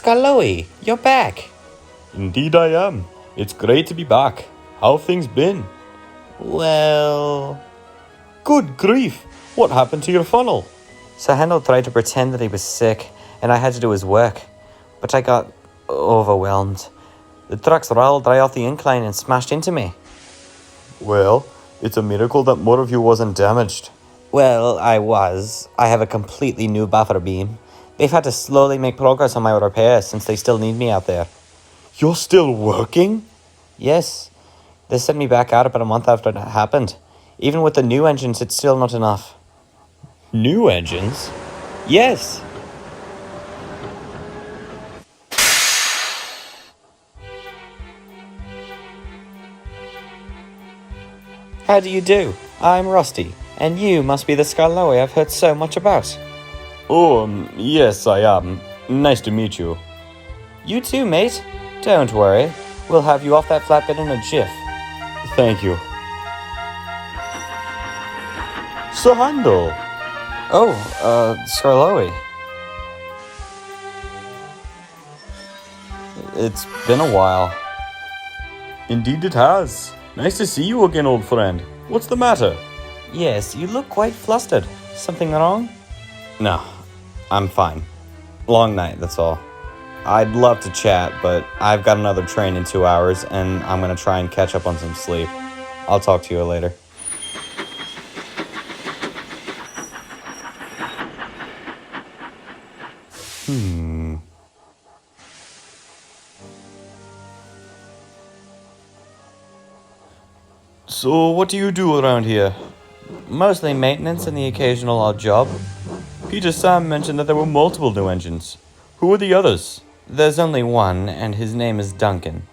Skarloey, you're back. Indeed I am. It's great to be back. How have things been? Well... Good grief! What happened to your funnel? Sir Handel tried to pretend that he was sick, and I had to do his work. But I got overwhelmed. The trucks rolled right off the incline and smashed into me. Well, it's a miracle that more of you wasn't damaged. Well, I have a completely new buffer beam. They've had to slowly make progress on my repairs since they still need me out there. You're still working? Yes. They sent me back out about a month after it happened. Even with the new engines, it's still not enough. New engines? Yes. How do you do? I'm Rusty, and you must be the Skarloey I've heard so much about. Oh, yes, I am. Nice to meet you. You too, mate. Don't worry. We'll have you off that flatbed in a jiff. Thank you. Sir Handel. Oh, Skarloey. It's been a while. Indeed it has. Nice to see you again, old friend. What's the matter? Yes, you look quite flustered. Something wrong? No, I'm fine. Long night, that's all. I'd love to chat, but I've got another train in 2 hours, and I'm gonna try and catch up on some sleep. I'll talk to you later. So, what do you do around here? Mostly maintenance and the occasional odd job. Peter Sam mentioned that there were multiple new engines. Who are the others? There's only one, and his name is Duncan.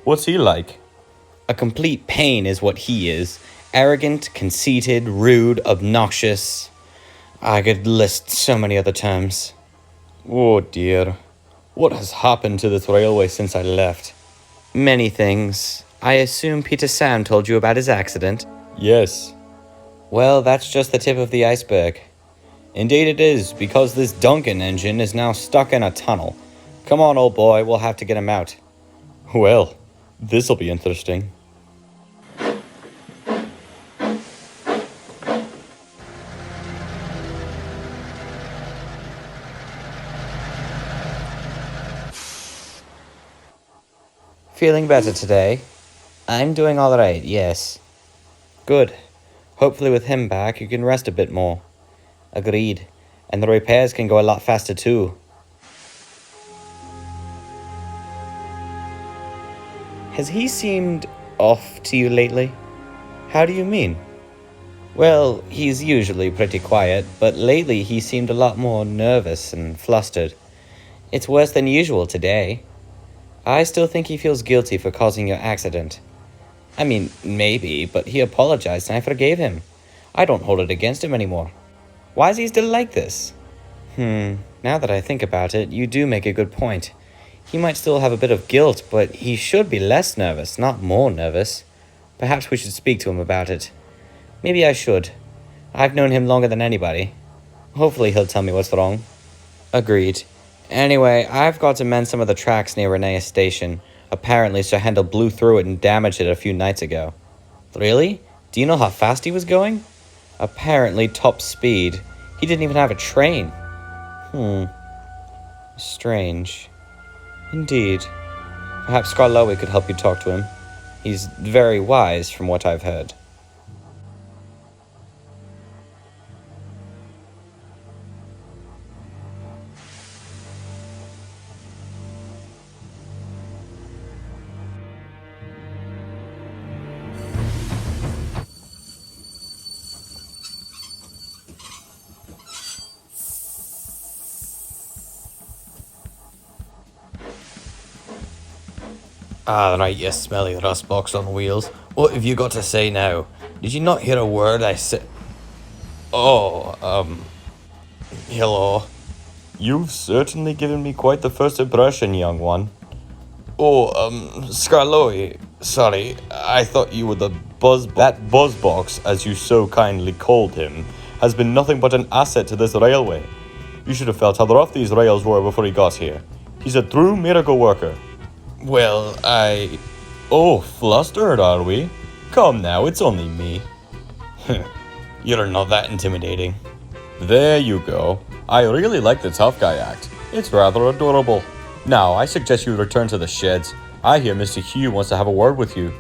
What's he like? A complete pain is what he is. Arrogant, conceited, rude, obnoxious. I could list so many other terms. Oh dear. What has happened to this railway since I left? Many things. I assume Peter Sam told you about his accident? Yes. Well, that's just the tip of the iceberg. Indeed it is, because this Duncan engine is now stuck in a tunnel. Come on, old boy, we'll have to get him out. Well, this'll be interesting. Feeling better today? I'm doing all right, yes. Good. Hopefully with him back, you can rest a bit more. Agreed. And the repairs can go a lot faster too. Has he seemed off to you lately? How do you mean? Well, he's usually pretty quiet, but lately he seemed a lot more nervous and flustered. It's worse than usual today. I still think he feels guilty for causing your accident. I mean, maybe, but he apologized and I forgave him. I don't hold it against him anymore. Why is he still like this? Now that I think about it, you do make a good point. He might still have a bit of guilt, but he should be less nervous, not more nervous. Perhaps we should speak to him about it. Maybe I should. I've known him longer than anybody. Hopefully he'll tell me what's wrong. Agreed. Anyway, I've got to mend some of the tracks near Reneus Station. Apparently, Sir Handel blew through it and damaged it a few nights ago. Really? Do you know how fast he was going? Apparently top speed. He didn't even have a train. Strange. Indeed. Perhaps Skarloey could help you talk to him. He's very wise from what I've heard. Ah, right, you smelly rust box on wheels. What have you got to say now? Did you not hear a word I said? Oh, hello. You've certainly given me quite the first impression, young one. Oh, Skarloey. Sorry, I thought you were the That buzzbox, as you so kindly called him, has been nothing but an asset to this railway. You should have felt how rough these rails were before he got here. He's a true miracle worker. Well, Oh, flustered, are we? Come now, it's only me. You're not that intimidating. There you go. I really like the tough guy act. It's rather adorable. Now, I suggest you return to the sheds. I hear Mr. Hugh wants to have a word with you.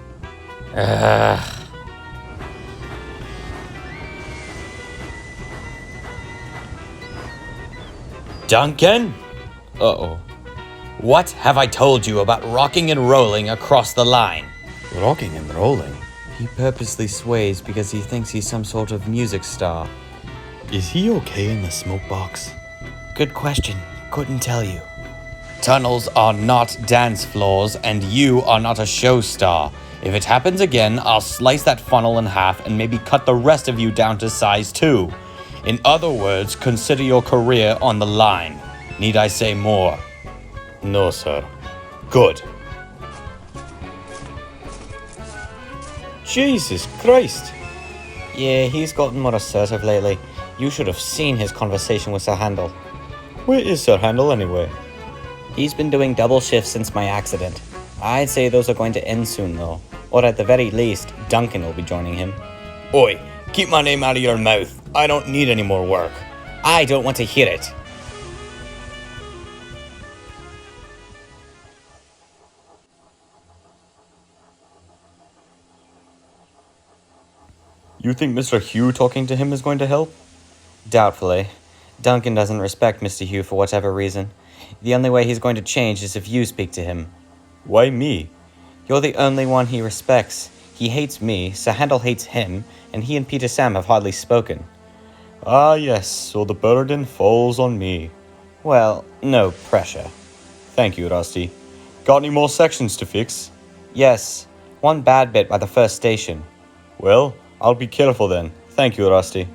Duncan? Uh-oh. What have I told you about rocking and rolling across the line? Rocking and rolling? He purposely sways because he thinks he's some sort of music star. Is he okay in the smoke box? Good question. Couldn't tell you. Tunnels are not dance floors, and you are not a show star. If it happens again, I'll slice that funnel in half and maybe cut the rest of you down to size 2. In other words, consider your career on the line. Need I say more? No, sir. Good. Jesus Christ! Yeah, he's gotten more assertive lately. You should have seen his conversation with Sir Handel. Where is Sir Handel anyway? He's been doing double shifts since my accident. I'd say those are going to end soon though. Or at the very least, Duncan will be joining him. Oi, keep my name out of your mouth. I don't need any more work. I don't want to hear it. You think Mr. Hugh talking to him is going to help? Doubtfully. Duncan doesn't respect Mr. Hugh for whatever reason. The only way he's going to change is if you speak to him. Why me? You're the only one he respects. He hates me, Sir Handel hates him, and he and Peter Sam have hardly spoken. Ah, yes, so the burden falls on me. Well, no pressure. Thank you, Rusty. Got any more sections to fix? Yes, one bad bit by the first station. Well, I'll be careful then. Thank you, Rusty.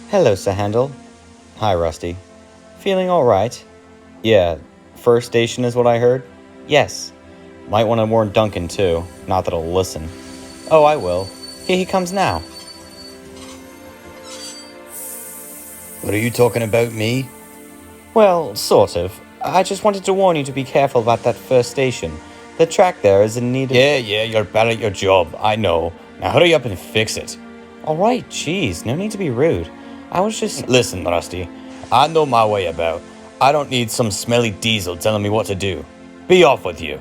Hello, Sir Handel. Hi, Rusty. Feeling alright? Yeah, first station is what I heard? Yes. Might want to warn Duncan too. Not that he'll listen. Oh, I will. Here he comes now. What are you talking about, me? Well, sort of. I just wanted to warn you to be careful about that first station. The track there is in need of... Yeah, you're bad at your job. I know. Now hurry up and fix it. Alright, jeez, no need to be rude. I was just... Listen, Rusty. I know my way about. I don't need some smelly diesel telling me what to do. Be off with you.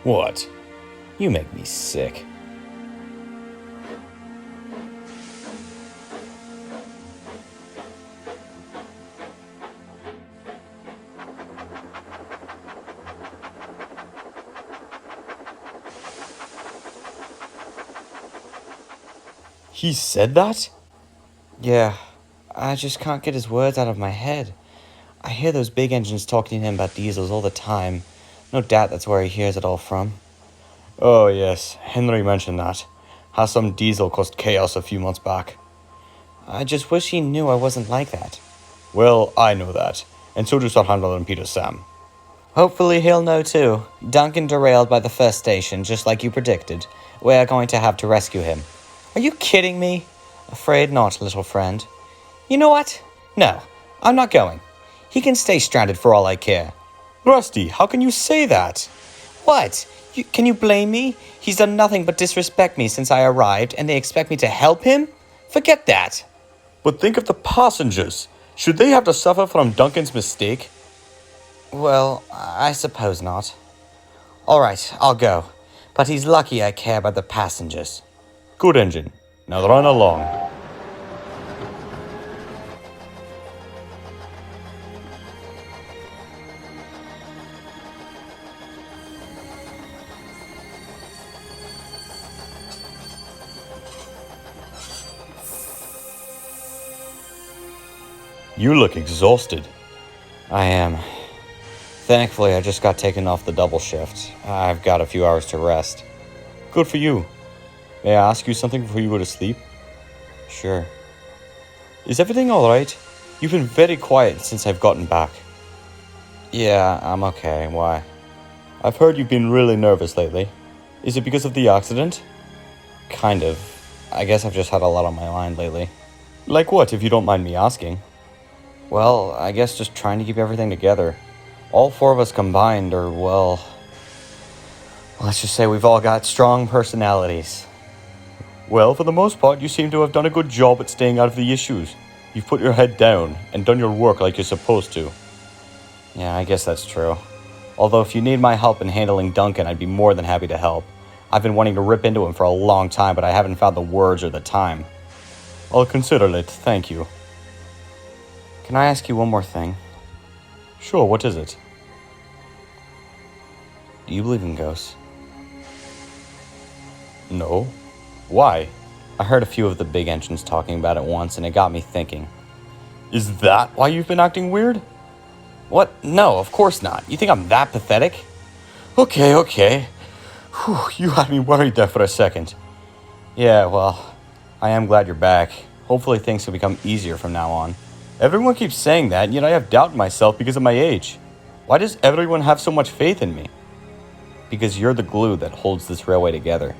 What? You make me sick. He said that? Yeah, I just can't get his words out of my head. I hear those big engines talking to him about diesels all the time. No doubt that's where he hears it all from. Oh, yes. Henry mentioned that. How some diesel caused chaos a few months back. I just wish he knew I wasn't like that. Well, I know that. And so do Sir Handel and Peter Sam. Hopefully he'll know too. Duncan derailed by the first station, just like you predicted. We're going to have to rescue him. Are you kidding me? Afraid not, little friend. You know what? No, I'm not going. He can stay stranded for all I care. Rusty, how can you say that? What? Can you blame me? He's done nothing but disrespect me since I arrived, and they expect me to help him? Forget that. But think of the passengers. Should they have to suffer from Duncan's mistake? Well, I suppose not. All right, I'll go. But he's lucky I care about the passengers. Good engine. Now run along. You look exhausted. I am. Thankfully, I just got taken off the double shift. I've got a few hours to rest. Good for you. May I ask you something before you go to sleep? Sure. Is everything alright? You've been very quiet since I've gotten back. Yeah, I'm okay. Why? I've heard you've been really nervous lately. Is it because of the accident? Kind of. I guess I've just had a lot on my mind lately. Like what, if you don't mind me asking? Well, I guess just trying to keep everything together. All four of us combined are, well, let's just say we've all got strong personalities. Well, for the most part, you seem to have done a good job at staying out of the issues. You've put your head down and done your work like you're supposed to. Yeah, I guess that's true. Although if you need my help in handling Duncan, I'd be more than happy to help. I've been wanting to rip into him for a long time, but I haven't found the words or the time. I'll consider it, thank you. Can I ask you one more thing? Sure, what is it? Do you believe in ghosts? No. Why? I heard a few of the big engines talking about it once, and it got me thinking. Is that why you've been acting weird? What? No, of course not. You think I'm that pathetic? Okay. Whew, you had me worried there for a second. Yeah, well, I am glad you're back. Hopefully things will become easier from now on. Everyone keeps saying that, yet I have doubt in myself because of my age. Why does everyone have so much faith in me? Because you're the glue that holds this railway together.